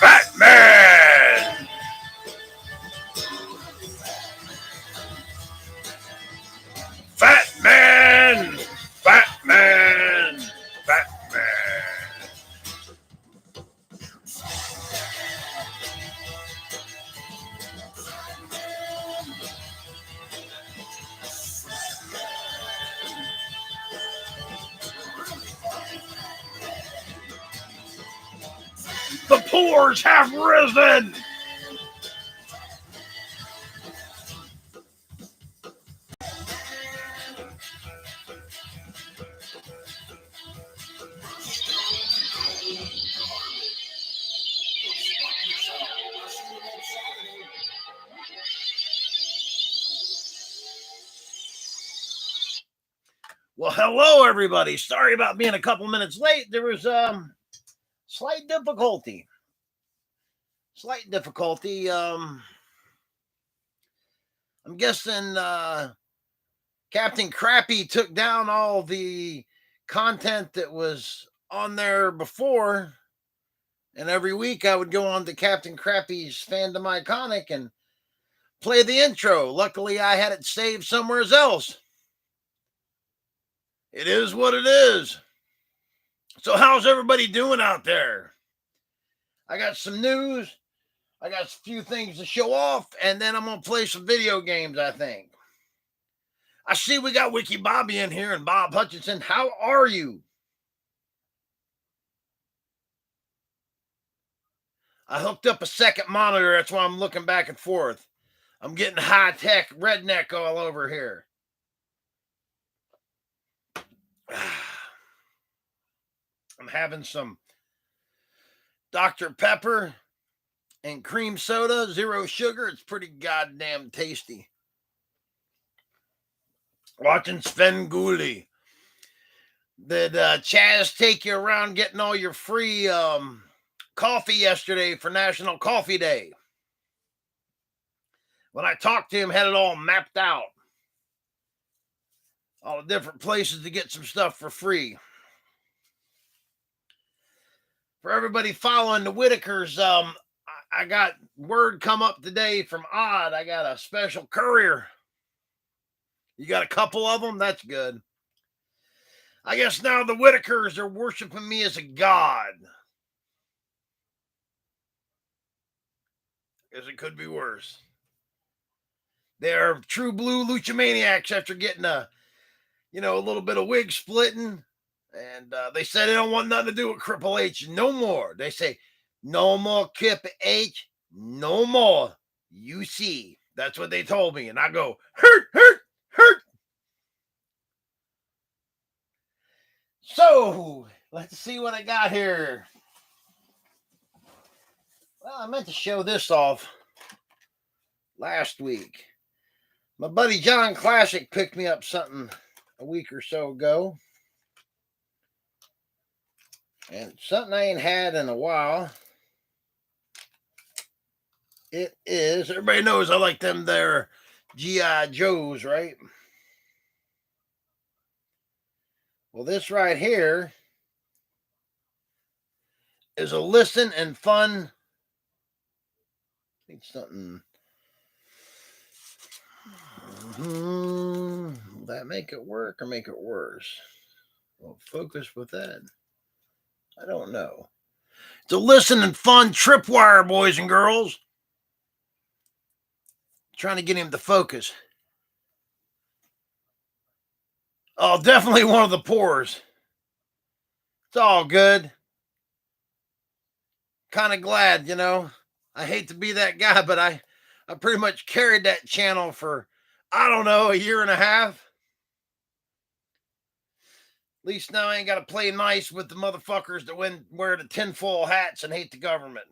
Batman! Batman! Batman! Batman! The pores have risen! Well, hello, everybody. Sorry about being a couple minutes late. There was slight difficulty. Slight difficulty. I'm guessing Captain Crappy took down all the content that was on there before. And every week I would go on to Captain Crappy's Fandom Iconic and play the intro. Luckily, I had it saved somewhere else. It is what it is. So, how's everybody doing out there? I got some news. I got a few things to show off, and then I'm going to play some video games, I think. I see we got Wiki Bobby in here and Bob Hutchinson. How are you? I hooked up a second monitor. That's why I'm looking back and forth. I'm getting high-tech redneck all over here. I'm having some Dr. Pepper and cream soda, 0 sugar. It's pretty goddamn tasty. Watching Svengoolie. Did Chaz take you around getting all your free coffee yesterday for National Coffee Day? When I talked to him, had it all mapped out. All the different places to get some stuff for free. For everybody following the Whitakers, I got word come up today from Odd. I got a special courier. You got a couple of them? That's good. I guess now the Whitakers are worshiping me as a god. Because it could be worse. They're true blue lucha-maniacs after getting a little bit of wig splitting. And they said they don't want nothing to do with Triple H no more. They say, no more Kip H, no more. You see. That's what they told me. And I go, hurt, hurt, hurt. So, let's see what I got here. Well, I meant to show this off last week. My buddy John Classic picked me up something a week or so ago. And it's something I ain't had in a while. It is, everybody knows I like them there G.I. Joes, right? Well, this right here is a listen and fun. I think something. Will that make it work or make it worse? Well, focus with that. I don't know. It's a listen and fun tripwire, boys and girls. Trying to get him to focus. Oh, definitely one of the pores. It's all good. Kind of glad, I hate to be that guy, but I pretty much carried that channel for, I don't know, a year and a half. At least now I ain't got to play nice with the motherfuckers that wear the tinfoil hats and hate the government.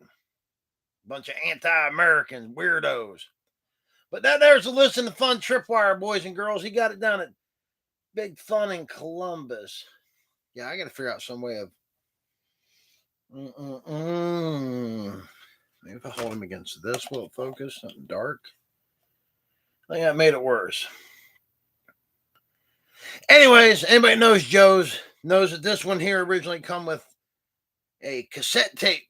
Bunch of anti-American weirdos. But there's a listen to fun tripwire, boys and girls. He got it down at Big Fun in Columbus. Yeah, I got to figure out some way of... Maybe If I hold him against this, will it focus? Something dark. I think that made it worse. Anyways, anybody knows Joe's knows that this one here originally come with a cassette tape.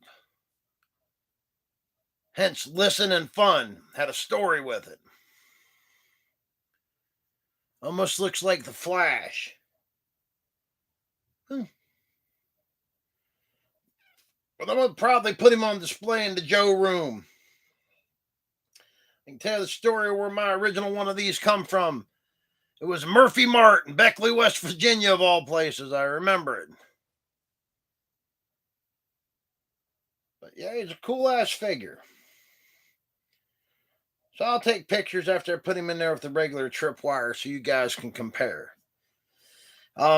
Hence, listen and fun. Had a story with it. Almost looks like the Flash. But I'm going to proudly put him on display in the Joe room. I can tell the story where my original one of these come from. It was Murphy Mart in Beckley, West Virginia, of all places. I remember it. But yeah, he's a cool-ass figure. So I'll take pictures after I put him in there with the regular tripwire so you guys can compare.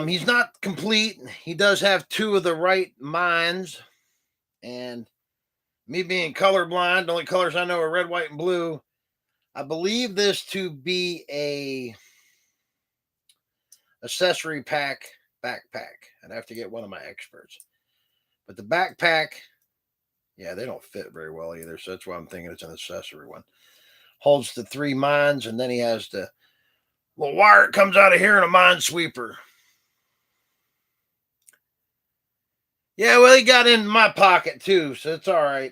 He's not complete. He does have two of the right minds. And me being colorblind, the only colors I know are red, white, and blue. I believe this to be a accessory pack backpack. I'd have to get one of my experts. But the backpack, yeah, they don't fit very well either. So that's why I'm thinking it's an accessory one. Holds the three mines, and then he has the little wire that comes out of here and a minesweeper. Yeah, well, he got in my pocket too, so it's all right.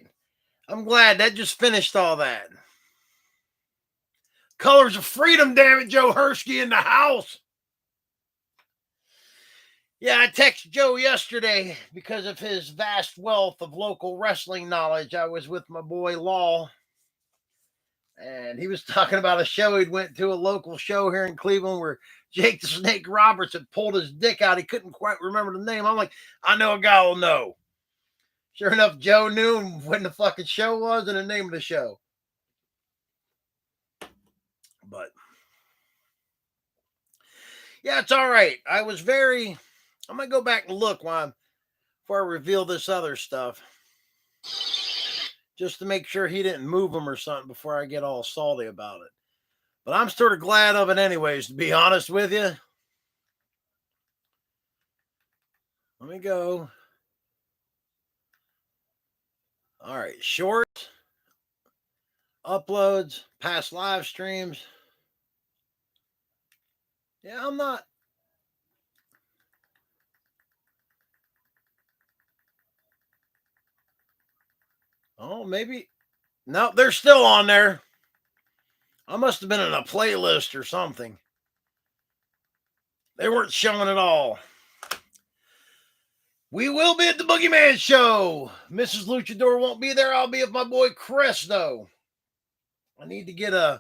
I'm glad that just finished all that. Colors of Freedom, damn it, Joe Hersky in the house. Yeah, I texted Joe yesterday because of his vast wealth of local wrestling knowledge. I was with my boy Law, and he was talking about a show he'd went to, a local show here in Cleveland where Jake the Snake Roberts had pulled his dick out. He couldn't quite remember the name. I'm like, I know a guy will know. Sure enough, Joe knew when the fucking show was and the name of the show. But yeah, it's all right. I'm going to go back and look before I reveal this other stuff. Just to make sure he didn't move them or something before I get all salty about it. But I'm sort of glad of it anyways, to be honest with you. Let me go. All right, shorts, uploads, past live streams. Yeah, I'm not. Oh, maybe. No, they're still on there. I must have been in a playlist or something. They weren't showing at all. We will be at the Boogeyman show. Mrs. Luchador won't be there. I'll be with my boy Chris, though. I need to get an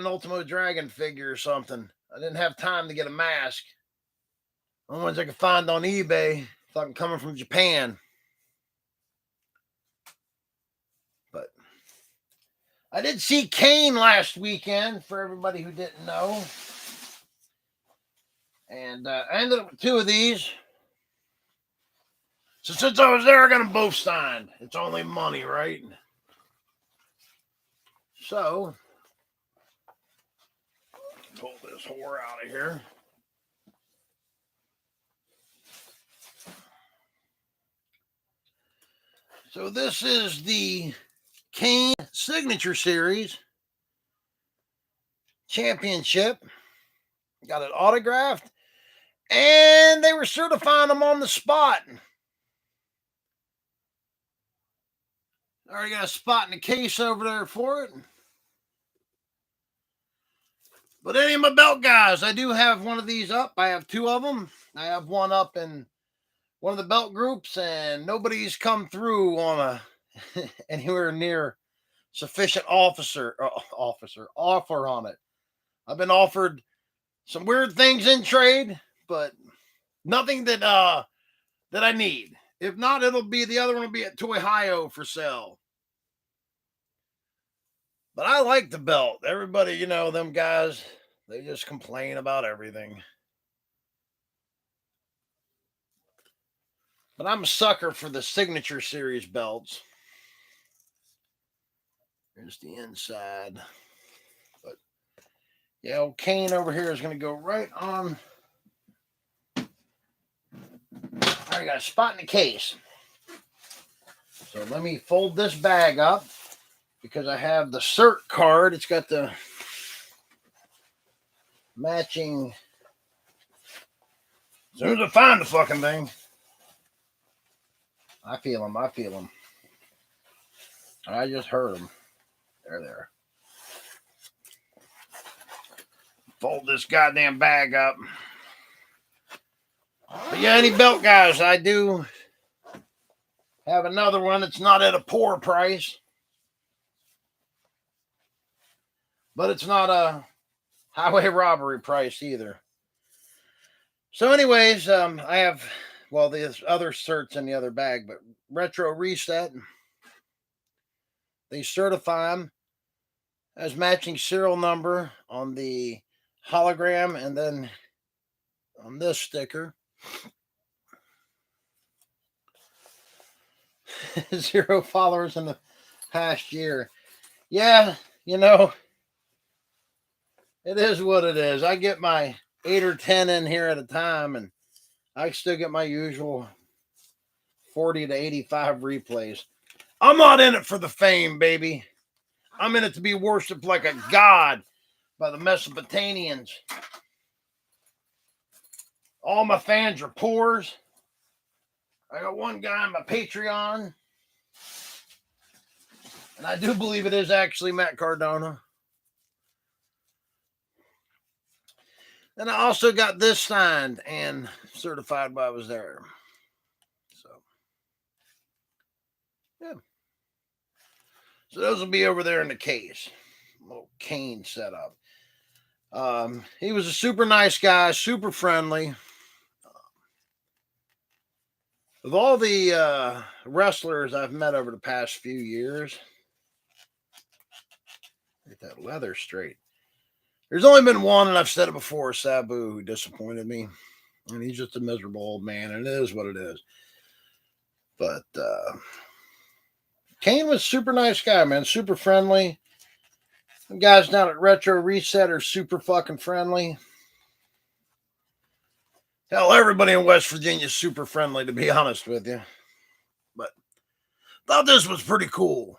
Ultimo Dragon figure or something. I didn't have time to get a mask. The only ones I could find on eBay, fucking coming from Japan. But I did see Kane last weekend, for everybody who didn't know. And I ended up with two of these. So since I was there, I got them both signed. It's only money, right? So, pull this whore out of here. So this is the Kane Signature Series Championship. Got it autographed. And they were certifying them on the spot. Already got a spot in the case over there for it. But any of my belt guys, I do have one of these up. I have two of them. I have one up in one of the belt groups, and nobody's come through on anywhere near sufficient offer on it. I've been offered some weird things in trade, but nothing that I need. If not, the other one will be at Toy Hio for sale. But I like the belt. Everybody, them guys, they just complain about everything. But I'm a sucker for the Signature Series belts. There's the inside. But yeah, old Kane over here is going to go right on. I got a spot in the case. So So let me fold this bag up because I have the Sept card. It's got the matching. As soon as I find the fucking thing, I feel them. I feel them. I just heard them. There. Fold this goddamn bag up. But yeah, any belt guys, I do have another one that's not at a poor price. But it's not a highway robbery price either. So anyways, I have, well, the other certs in the other bag, but Retro Reset, they certify them as matching serial number on the hologram and then on this sticker. 0 followers in the past year. Yeah, you know, it is what it is. I get my 8 or 10 in here at a time, and I still get my usual 40 to 85 replays. I'm not in it for the fame, baby. I'm in it to be worshipped like a god by the Mesopotamians. All my fans are poors. I got one guy on my Patreon, and I do believe it is actually Matt Cardona. And I also got this signed and certified while I was there. So, yeah. So those will be over there in the case. Little cane setup. He was a super nice guy, super friendly. Of all the wrestlers I've met over the past few years, get that leather straight. There's only been one, and I've said it before, Sabu, who disappointed me. And he's just a miserable old man, and it is what it is. But Kane was a super nice guy, man. Super friendly. The guys down at Retro Reset are super fucking friendly. Hell, everybody in West Virginia is super friendly, to be honest with you. But thought this was pretty cool.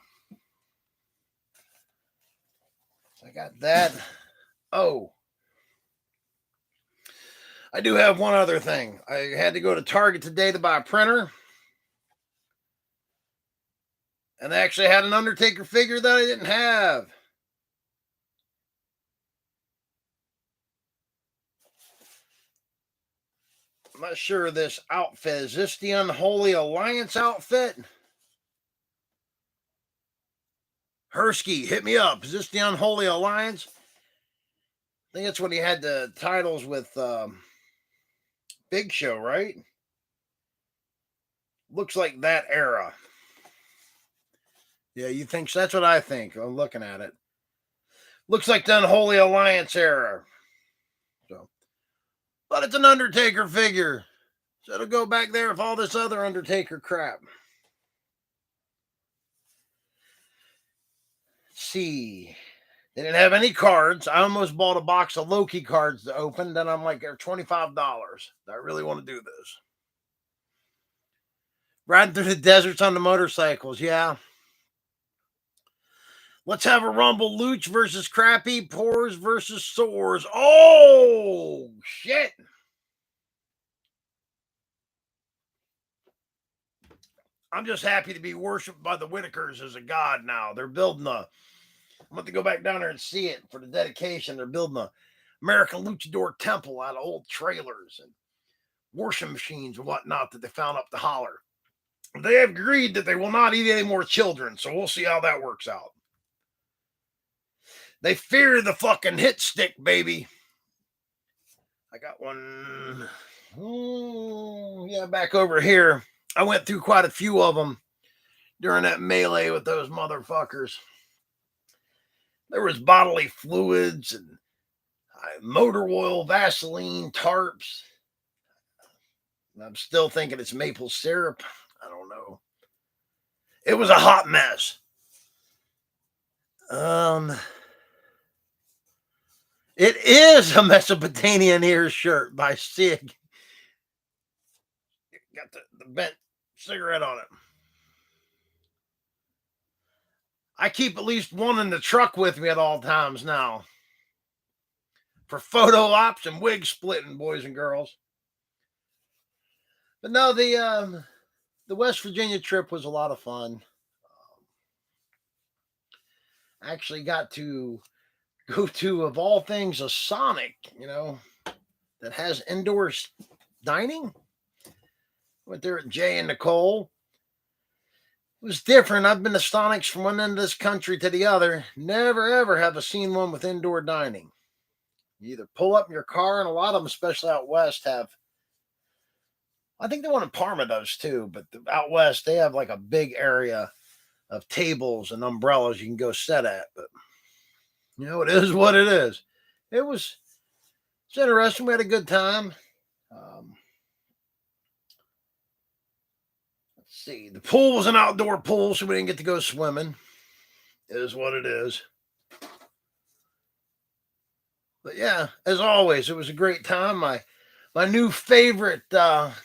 I got that. Oh, I do have one other thing. I had to go to Target today to buy a printer. And they actually had an Undertaker figure that I didn't have. I'm not sure of this outfit. Is this the Unholy Alliance outfit? Hersky, hit me up. Is this the Unholy Alliance? I think that's when he had the titles with Big Show, right? Looks like that era. Yeah, you think so? That's what I think. I'm looking at it. Looks like the Unholy Alliance era. So, but it's an Undertaker figure. So it'll go back there with all this other Undertaker crap. Let's see. They didn't have any cards. I almost bought a box of Loki cards to open. Then I'm like, they're $25. I really want to do this. Riding through the deserts on the motorcycles. Yeah. Let's have a rumble. Luch versus Crappy. Pores versus Sores. Oh, shit. I'm just happy to be worshipped by the Whitakers as a god now. They're building a... I'm going to go back down there and see it for the dedication. They're building a American Luchador temple out of old trailers and worship machines and whatnot that they found up the holler. They have agreed that they will not eat any more children, so we'll see how that works out. They fear the fucking hit stick, baby. I got one. Yeah, back over here. I went through quite a few of them during that melee with those motherfuckers. There was bodily fluids and motor oil, Vaseline, tarps. I'm still thinking it's maple syrup. I don't know. It was a hot mess. It is a Mesopotamian ear shirt by Sig. Got the bent cigarette on it. I keep at least one in the truck with me at all times now for photo ops and wig splitting, boys and girls. But no, the West Virginia trip was a lot of fun. I actually got to go to, of all things, a Sonic, that has indoor dining. Went there at Jay and Nicole. It was different. I've been to Sonics from one end of this country to the other. Never ever have I seen one with indoor dining. You either pull up in your car, and a lot of them, especially out west, have. I think the one in Parma does too, but out west they have like a big area of tables and umbrellas you can go sit at. But it is what it is. It's interesting. We had a good time. Um, let's see. The pool was an outdoor pool, so we didn't get to go swimming. It is what it is. But yeah, as always, it was a great time. My new favorite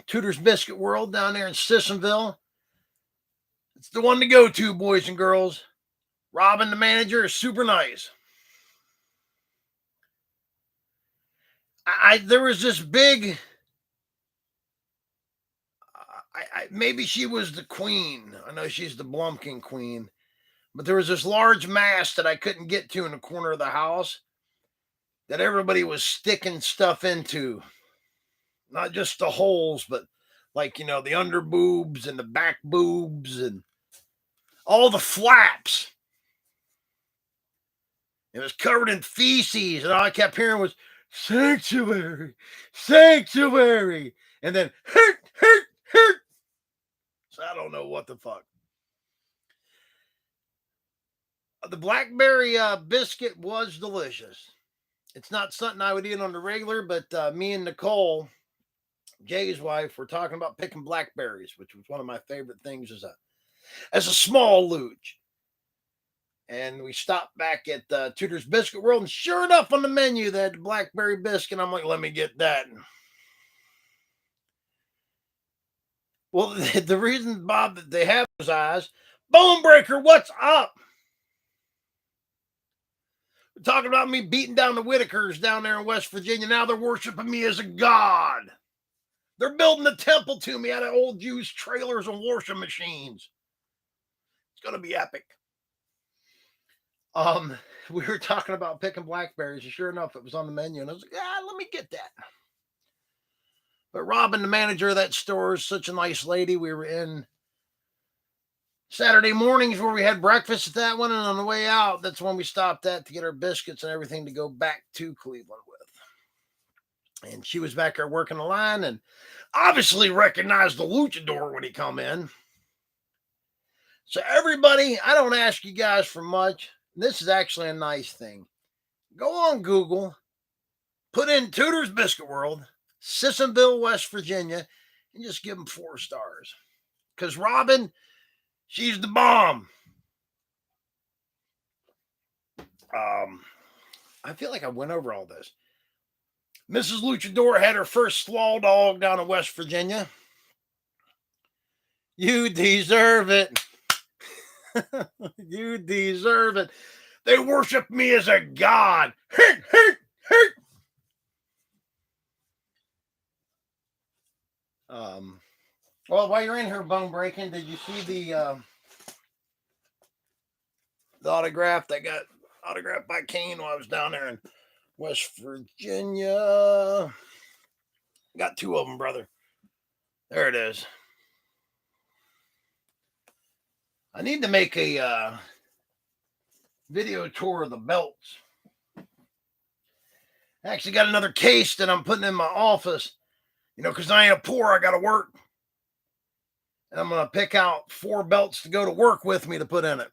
Tudor's Biscuit World down there in Sissonville. It's the one to go to, boys and girls. Robin, the manager, is super nice. There was this big. Maybe she was the queen. I know she's the Blumpkin queen, but there was this large mast that I couldn't get to in the corner of the house that everybody was sticking stuff into. Not just the holes, but like the under boobs and the back boobs and all the flaps. It was covered in feces, and all I kept hearing was sanctuary, sanctuary, and then hurt, hurt, hurt. So I don't know what the fuck. The blackberry biscuit was delicious. It's not something I would eat on the regular, but me and Nicole, Jay's wife, were talking about picking blackberries, which was one of my favorite things as a small looch. And we stopped back at Tudor's Biscuit World, and sure enough, on the menu, they had the blackberry biscuit. I'm like, let me get that. Well, the reason, Bob, that they have those eyes, Bone Breaker, what's up? We're talking about me beating down the Whitakers down there in West Virginia. Now they're worshiping me as a god. They're building a temple to me out of old Jews' trailers and washing machines. It's going to be epic. We were talking about picking blackberries, and sure enough, it was on the menu, and I was like, let me get that. But Robin, the manager of that store, is such a nice lady. We were in Saturday mornings where we had breakfast at that one, and on the way out, that's when we stopped at to get our biscuits and everything to go back to Cleveland with. And she was back there working the line, and obviously recognized the luchador when he come in. So everybody, I don't ask you guys for much. This is actually a nice thing. Go on Google, put in Tudor's Biscuit World, Sissonville, West Virginia, and just give them 4 stars. Because Robin, she's the bomb. I feel like I went over all this. Mrs. Luchador had her first slaw dog down in West Virginia. You deserve it. You deserve it. They worship me as a god. Well, while you're in here, Bone Breaking, did you see the autograph that got autographed by Kane while I was down there in West Virginia? Got 2 of them, brother. There it is. I need to make a video tour of the belts. I actually got another case that I'm putting in my office, because I ain't poor, I got to work. And I'm going to pick out 4 belts to go to work with me to put in it.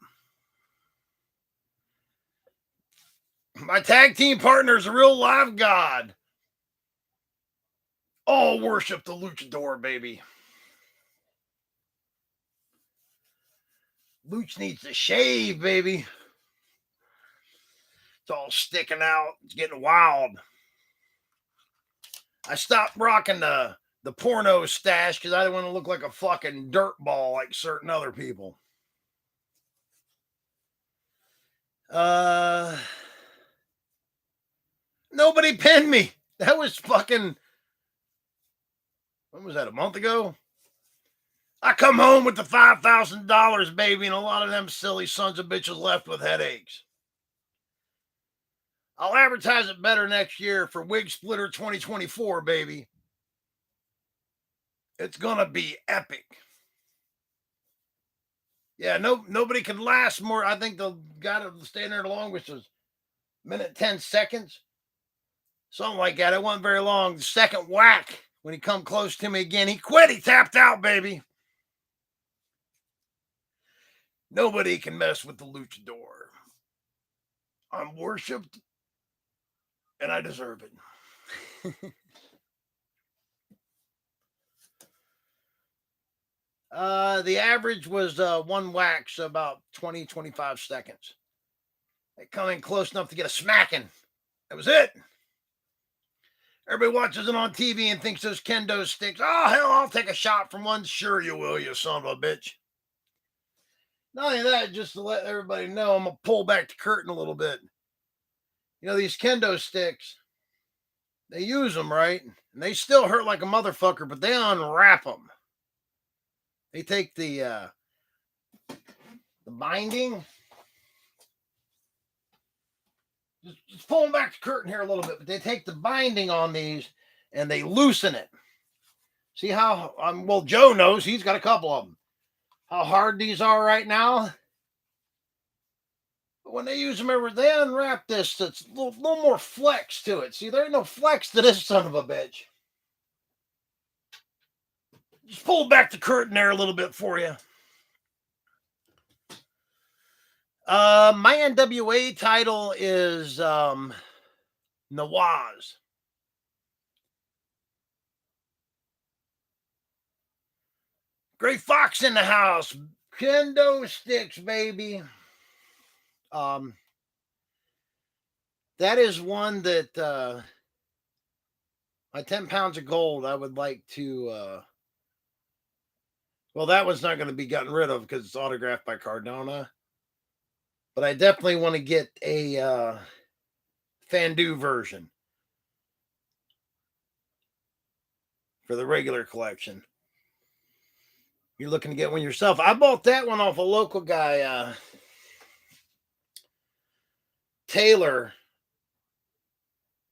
My tag team partner is a real live god. All worship the luchador, baby. Luch needs to shave, baby. It's all sticking out. It's getting wild. I stopped rocking the porno stash because I didn't want to look like a fucking dirt ball like certain other people. Uh, Nobody pinned me. That was fucking. When was that? A month ago? I come home with the $5,000, baby, and a lot of them silly sons of bitches left with headaches. I'll advertise it better next year for Wig Splitter 2024, baby. It's gonna be epic. Yeah, nobody can last more. I think the guy that was staying there the longest was minute 10 seconds. Something like that. It wasn't very long. The second whack, when he come close to me again, he quit. He tapped out, baby. Nobody can mess with the luchador. I'm worshipped and I deserve it. The average was one whack, so about 20, 25 seconds. They come in close enough to get a smacking. That was it. Everybody watches it on TV and thinks those kendo sticks. Oh, hell, I'll take a shot from one. Sure, you will, you son of a bitch. Not only that, just to let everybody know, I'm going to pull back the curtain a little bit. You know, these kendo sticks, they use them, right? And they still hurt like a motherfucker, but they unwrap them. They take the binding. Just pulling back the curtain here a little bit, but they take the binding on these and they loosen it. See how, well, Joe knows, he's got a couple of them. How hard these are right now. But when they use them, they unwrap this. It's a little more flex to it. See, there ain't no flex to this son of a bitch. Just pull back the curtain there a little bit for you. My NWA title is Nawaz. Great Fox in the house. Kendo sticks, baby. That is one that my 10 pounds of gold I would like to well, that one's not going to be gotten rid of because it's autographed by Cardona. But I definitely want to get a Fandu version for the regular collection. You're looking to get one yourself. I bought that one off a local guy, Taylor.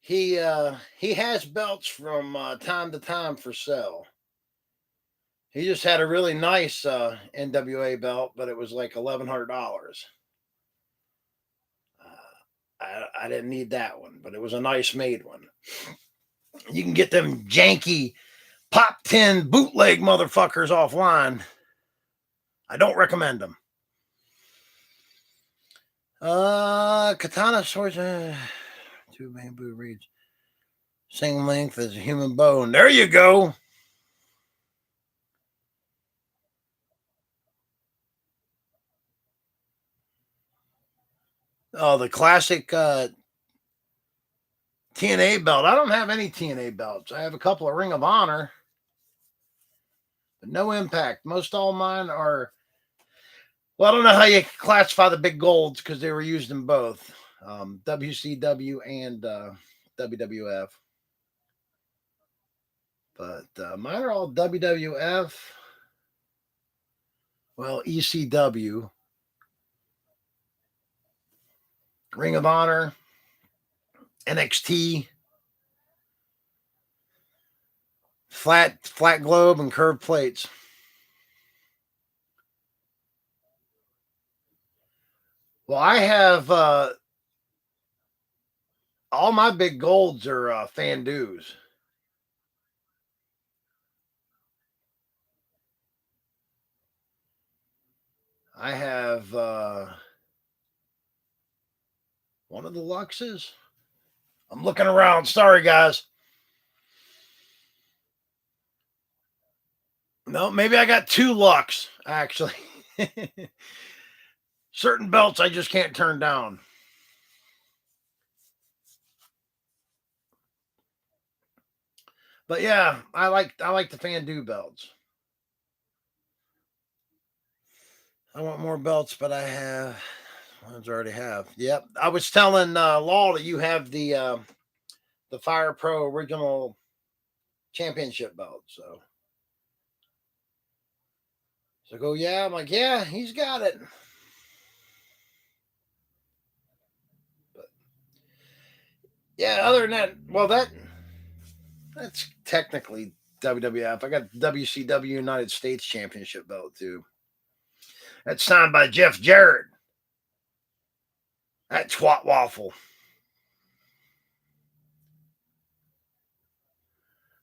He has belts from time to time for sale. He just had a really nice NWA belt, but it was like $1,100. I didn't need that one, but it was a nice made one. You can get them janky pop 10 bootleg motherfuckers offline. I don't recommend them. Katana swords, two bamboo reeds, same length as a human bone. There you go. Oh, the classic TNA belt. I don't have any TNA belts. I have a couple of Ring of Honor, but no Impact. Most all mine are. Well, I don't know how you classify the big golds because they were used in both WCW and WWF. But mine are all WWF. Well, ECW, Ring of Honor, NXT, flat globe and curved plates. Well, I have all my big golds are Fandus. I have one of the Luxes. I'm looking around. Sorry, guys. No, maybe I got two Lux, actually. Certain belts I just can't turn down. But yeah, I like the Fandu belts. I want more belts, but I have Ones already have. Yep. I was telling Law that you have the Fire Pro original championship belt. So go, yeah. I'm like, yeah, he's got it. But yeah, other than that, well, that's technically WWF. I got the WCW United States Championship belt too. That's signed by Jeff Jarrett. That twat waffle.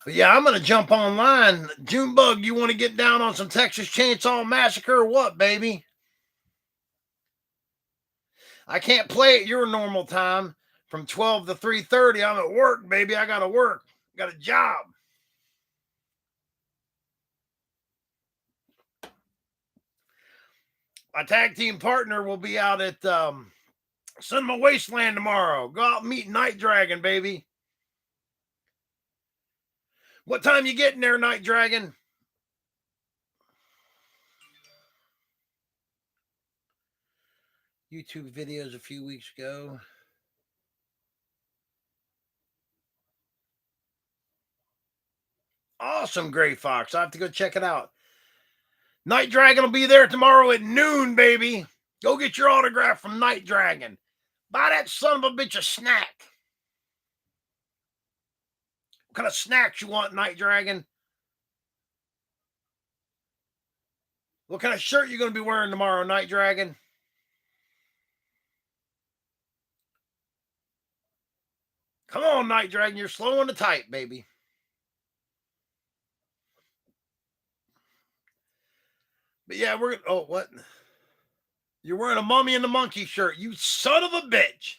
But yeah, I'm gonna jump online. Junebug, you want to get down on some Texas Chainsaw Massacre or what, baby? I can't play at your normal time from 12 to 3:30. I'm at work, baby. I gotta work. Got a job. My tag team partner will be out at Cinema Wasteland tomorrow. Go out and meet Night Dragon, baby. What time you getting there, Night Dragon? YouTube videos a few weeks ago. Awesome, Gray Fox. I have to go check it out. Night Dragon will be there tomorrow at noon, baby. Go get your autograph from Night Dragon. Buy that son of a bitch a snack. What kind of snacks you want, Night Dragon? What kind of shirt you going to be wearing tomorrow, Night Dragon? Come on, Night Dragon. You're slow on the type, baby. But yeah, we're... Oh, what? You're wearing a Mummy and the Monkey shirt. You son of a bitch.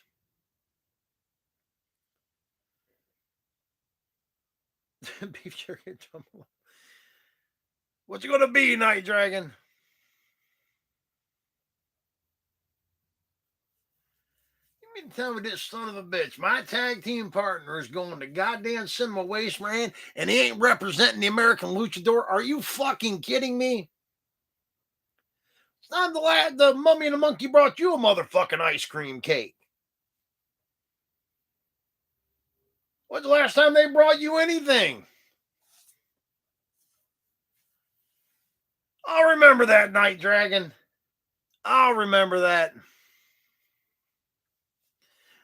Beef jerky jumbo. What's it going to be, Night Dragon? You mean to tell me this son of a bitch, my tag team partner is going to goddamn Cinema Wasteland and he ain't representing the American Luchador? Are you fucking kidding me? It's not the Mummy and the Monkey brought you a motherfucking ice cream cake. When's the last time they brought you anything? I'll remember that, Night Dragon. I'll remember that.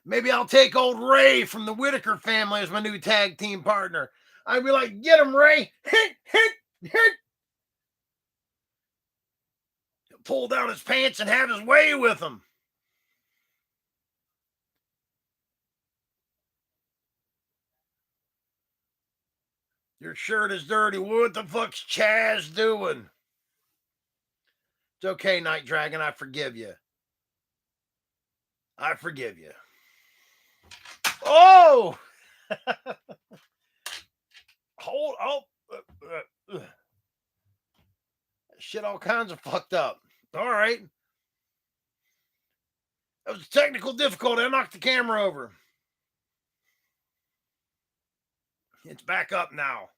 Maybe I'll take old Ray from the Whitaker family as my new tag team partner. I'd be like, get him, Ray. Hit, hit, hit. Pull down his pants and have his way with him. Your shirt is dirty. What the fuck's Chaz doing? It's okay, Night Dragon. I forgive you. I forgive you. Oh! Hold. Oh. Shit, all kinds of fucked up. All right. That was a technical difficulty. I knocked the camera over. It's back up now.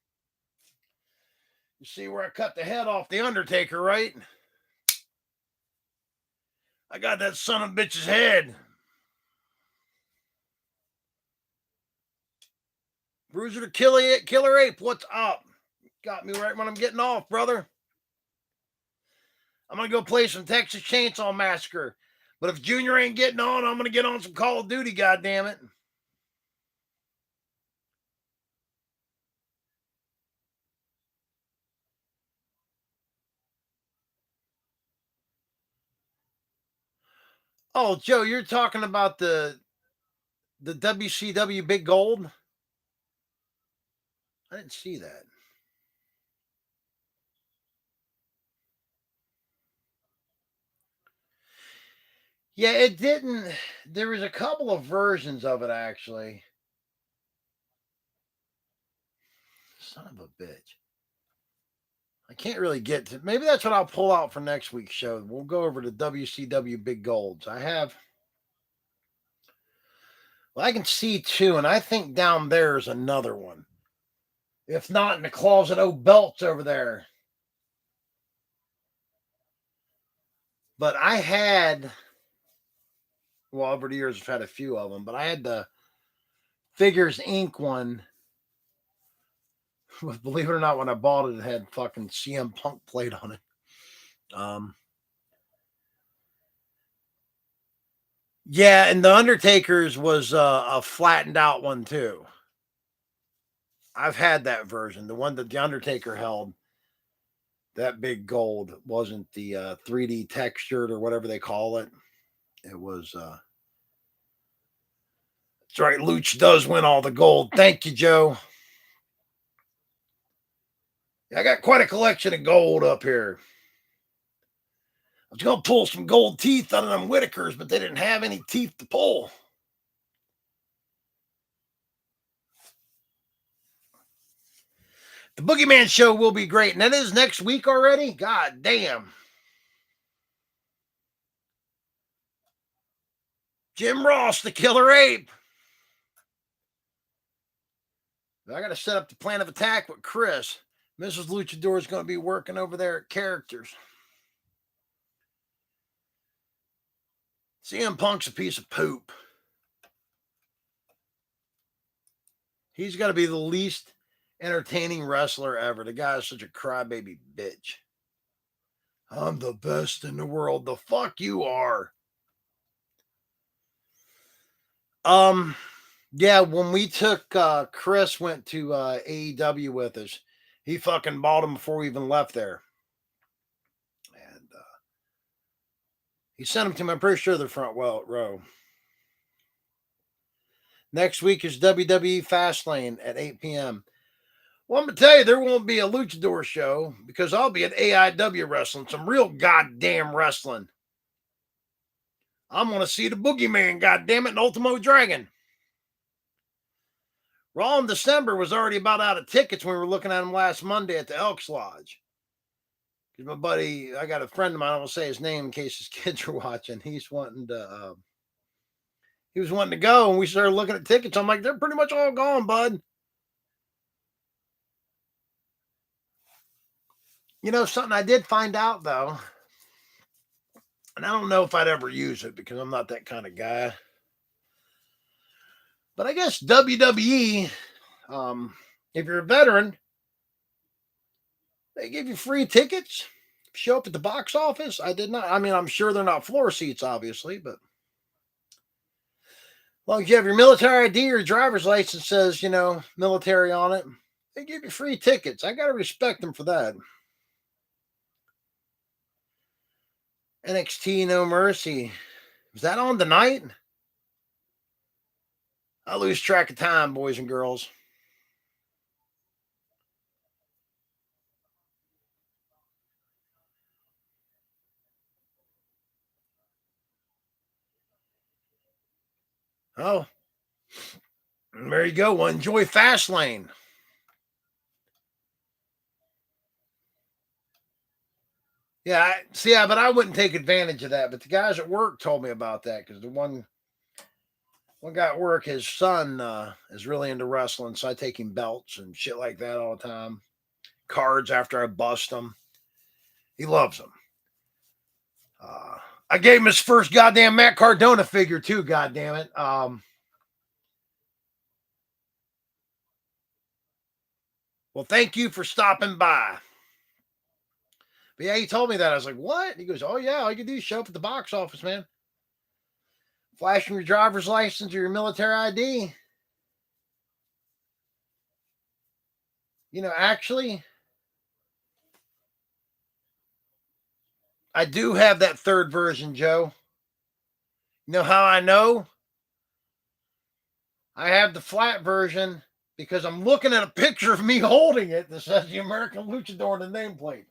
You see where I cut the head off the Undertaker, right? I got that son of a bitch's head. Bruiser the Killer Ape, what's up? Got me right when I'm getting off, brother. I'm going to go play some Texas Chainsaw Massacre. But if Junior ain't getting on, I'm going to get on some Call of Duty, goddammit. Oh, Joe, you're talking about the WCW Big Gold? I didn't see that. Yeah, it didn't. There was a couple of versions of it, actually. Son of a bitch. I can't really get to. Maybe that's what I'll pull out for next week's show. We'll go over to WCW Big Golds. I have. Well, I can see two, and I think down there is another one. If not, in the closet of belts over there. But I had Well, over the years, I've had a few of them, but I had the Figures Inc. one. Believe it or not, when I bought it, it had fucking CM Punk plate on it. Um, yeah, and the Undertaker's was a flattened out one too. I've had that version, the one that the Undertaker held. That big gold wasn't the 3D textured or whatever they call it. It was. That's right. Luch does win all the gold. Thank you, Joe. I got quite a collection of gold up here. I was gonna pull some gold teeth out of them Whitakers, but they didn't have any teeth to pull. The Boogeyman show will be great, and that is next week already. God damn. Jim Ross, the killer ape. I got to set up the plan of attack with Chris. Mrs. Luchador is going to be working over there at characters. CM Punk's a piece of poop. He's got to be the least entertaining wrestler ever. The guy is such a crybaby bitch. I'm the best in the world. The fuck you are. Yeah, when we took Chris went to AEW with us, he fucking bought him before we even left there. And he sent him to me, I'm pretty sure, the front row. Next week is WWE Fastlane at 8 p.m. Well, I'm going to tell you, there won't be a Luchador show because I'll be at AIW wrestling, some real goddamn wrestling. I'm going to see the Boogeyman, goddammit, and Ultimo Dragon. Raw in December was already about out of tickets when we were looking at them last Monday at the Elks Lodge. Because my buddy, I got a friend of mine, I won't say his name in case his kids are watching. He was wanting to go, and we started looking at tickets. I'm like, they're pretty much all gone, bud. You know, something I did find out, though, and I don't know if I'd ever use it because I'm not that kind of guy. But I guess WWE, if you're a veteran, they give you free tickets. Show up at the box office. I did not. I mean, I'm sure they're not floor seats, obviously, but as long as you have your military ID or driver's license says, military on it, they give you free tickets. I got to respect them for that. NXT No Mercy. Was that on tonight? I lose track of time, boys and girls. Oh, there you go. Well, enjoy Fastlane. Yeah, but I wouldn't take advantage of that. But the guys at work told me about that because the one guy at work, his son is really into wrestling, so I take him belts and shit like that all the time. Cards after I bust them. He loves them. I gave him his first goddamn Matt Cardona figure too. Goddamn it. Well, thank you for stopping by. But yeah, he told me that. I was like, what? He goes, oh yeah, all you can do is show up at the box office, man. Flashing your driver's license or your military ID. Actually, I do have that third version, Joe. You know how I know? I have the flat version because I'm looking at a picture of me holding it that says the American Luchador in the nameplate.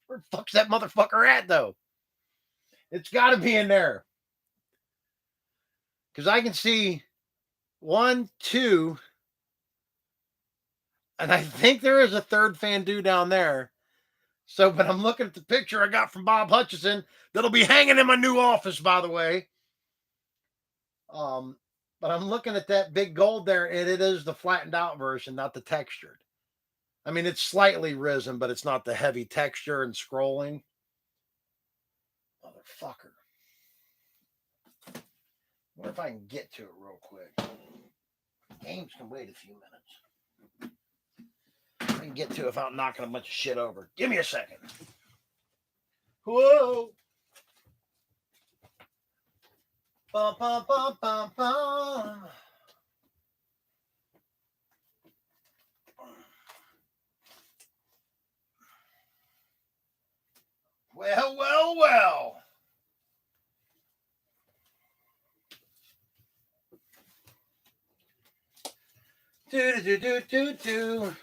Where the fuck's that motherfucker at, though? It's got to be in there. Because I can see 1, 2, and I think there is a third fan dude down there. So, but I'm looking at the picture I got from Bob Hutchison that'll be hanging in my new office, by the way. But I'm looking at that big gold there, and it is the flattened out version, not the textured. I mean, it's slightly risen, but it's not the heavy texture and scrolling. Motherfucker. wonder if I can get to it real quick. Games can wait a few minutes. I can get to it without knocking a bunch of shit over. Give me a second. Whoa. Bum, bum, bum, bum, bum. Well, well, well. Do, do, do, do, do.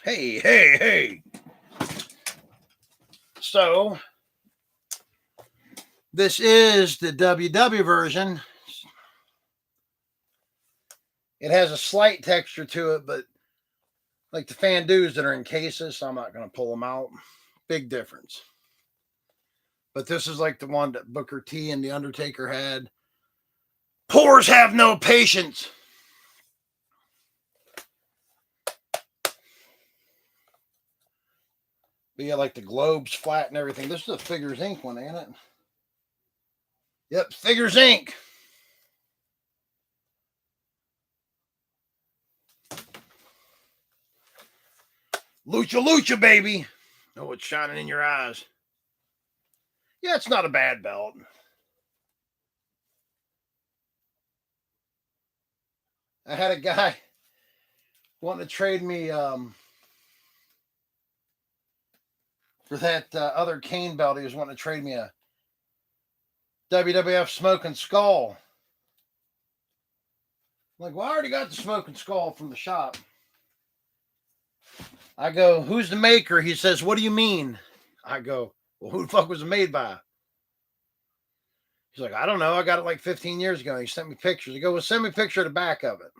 Hey, hey, hey. So, this is the WW version. It has a slight texture to it, but like the fan dues that are in cases, so I'm not going to pull them out. Big difference. But this is like the one that Booker T and The Undertaker had. Pores have no patience. But yeah, like the globes flat and everything. This is a Figures Inc. one, ain't it? Yep, Figures Inc. Lucha Lucha, baby. Oh, it's shining in your eyes. Yeah, it's not a bad belt. I had a guy wanting to trade me for that other Kane belt. He was wanting to trade me a WWF Smoking Skull. I'm like, well, I already got the Smoking Skull from the shop. I go, who's the maker? He says, what do you mean? I go, well, who the fuck was it made by? He's like, I don't know. I got it like 15 years ago. He sent me pictures. I go, well, send me a picture of the back of it.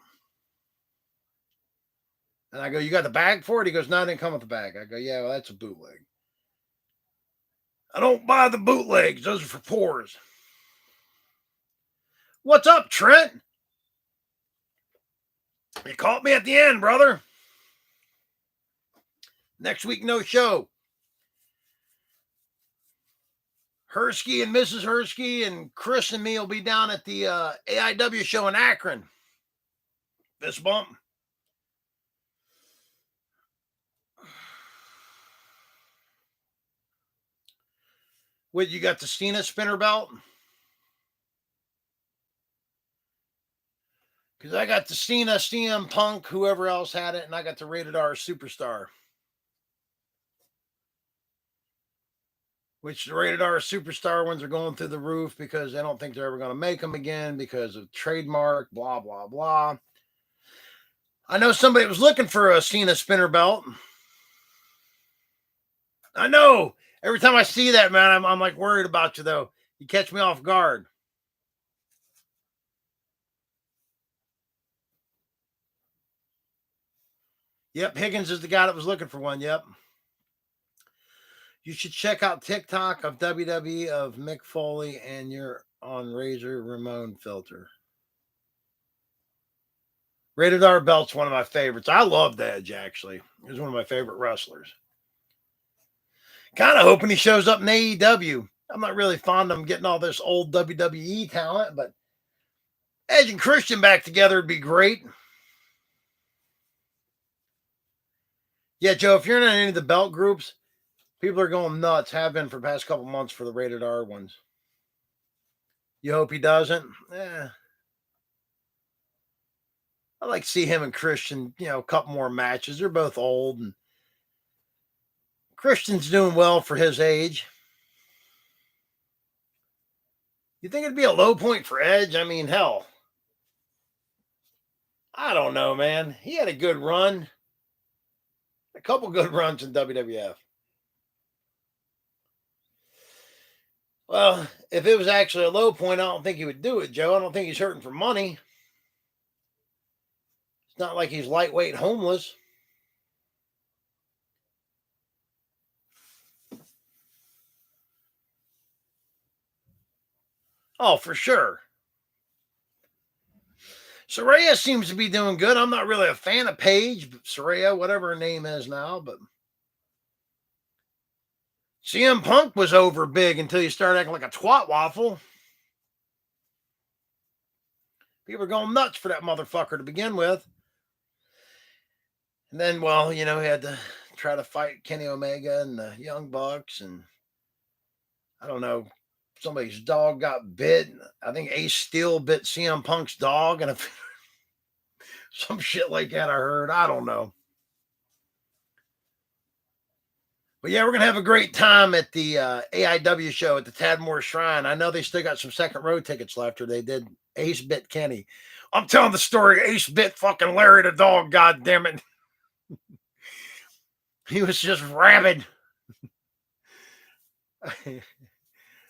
And I go, you got the bag for it? He goes, no, it didn't come with the bag. I go, yeah, well, that's a bootleg. I don't buy the bootlegs. Those are for pores. What's up, Trent? You caught me at the end, brother. Next week, no show. Hersky and Mrs. Hersky and Chris and me will be down at the AIW show in Akron. Fist bump. What, you got the Cena spinner belt? Because I got the Cena, CM Punk, whoever else had it, and I got the Rated R Superstar. Which the Rated R Superstar ones are going through the roof because they don't think they're ever going to make them again because of trademark, blah, blah, blah. I know somebody was looking for a Cena spinner belt. I know. Every time I see that, man, I'm like worried about you, though. You catch me off guard. Yep, Higgins is the guy that was looking for one. Yep. You should check out TikTok of WWE of Mick Foley and you're on Razor Ramon filter. Rated R belt's one of my favorites. I loved Edge, actually. He was one of my favorite wrestlers. Kind of hoping he shows up in AEW. I'm not really fond of him getting all this old WWE talent, but Edge and Christian back together would be great. Yeah, Joe, if you're in any of the belt groups, people are going nuts, have been for the past couple months for the Rated R ones. You hope he doesn't? I'd like to see him and Christian, a couple more matches. They're both old, and Christian's doing well for his age. You think it'd be a low point for Edge? I mean, hell. I don't know, man. He had a good run. A couple good runs in WWF. Well, if it was actually a low point, I don't think he would do it, Joe. I don't think he's hurting for money. It's not like he's lightweight homeless. Oh, for sure. Saraya seems to be doing good. I'm not really a fan of Paige, but Saraya, whatever her name is now, but CM Punk was over big until you started acting like a twat waffle. People were going nuts for that motherfucker to begin with. And then, well, he had to try to fight Kenny Omega and the Young Bucks. And I don't know, somebody's dog got bit. I think Ace Steel bit CM Punk's dog and some shit like that I heard. I don't know. But yeah, we're going to have a great time at the AIW show at the Tadmore Shrine. I know they still got some second row tickets left, or they did. Ace bit Kenny. I'm telling the story. Ace bit fucking Larry the dog. God damn it. He was just rabid.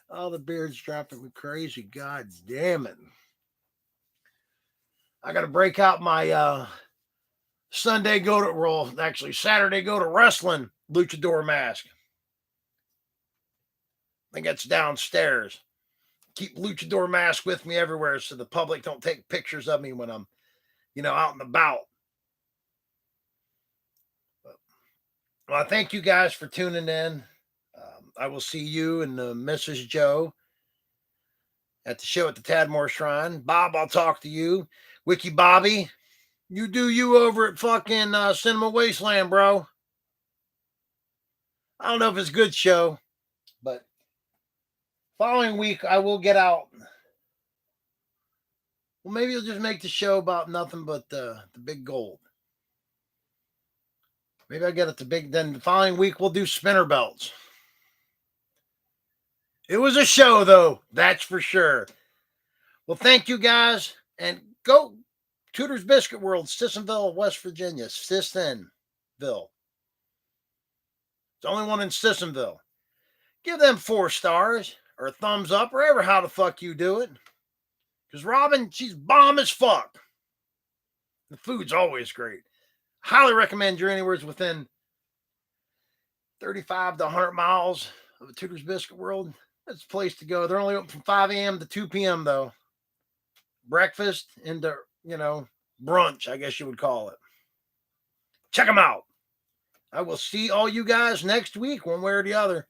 Oh, the beard's dropping me crazy. God damn it. I got to break out my Saturday go to wrestling luchador mask. I think that's downstairs. Keep luchador mask with me everywhere so the public don't take pictures of me when I'm, out and about. Well, I thank you guys for tuning in. I will see you and Mrs. Joe at the show at the Tadmore Shrine. Bob, I'll talk to you. Wiki Bobby, you do you over at fucking Cinema Wasteland, bro. I don't know if it's a good show, but following week I will get out. Well, maybe you'll just make the show about nothing but the big gold. Maybe I'll get it to big. Then the following week we'll do spinner belts. It was a show, though. That's for sure. Well, thank you guys. And go Tudor's Biscuit World, Sissonville, West Virginia. Sissonville. It's the only one in Sissonville. Give them 4 stars or a thumbs up, or ever how the fuck you do it. Because Robin, she's bomb as fuck. The food's always great. Highly recommend you're anywhere within 35 to 100 miles of a Tudor's Biscuit World. That's a place to go. They're only open from 5 a.m. to 2 p.m. though. Breakfast into, brunch, I guess you would call it. Check them out. I will see all you guys next week, one way or the other.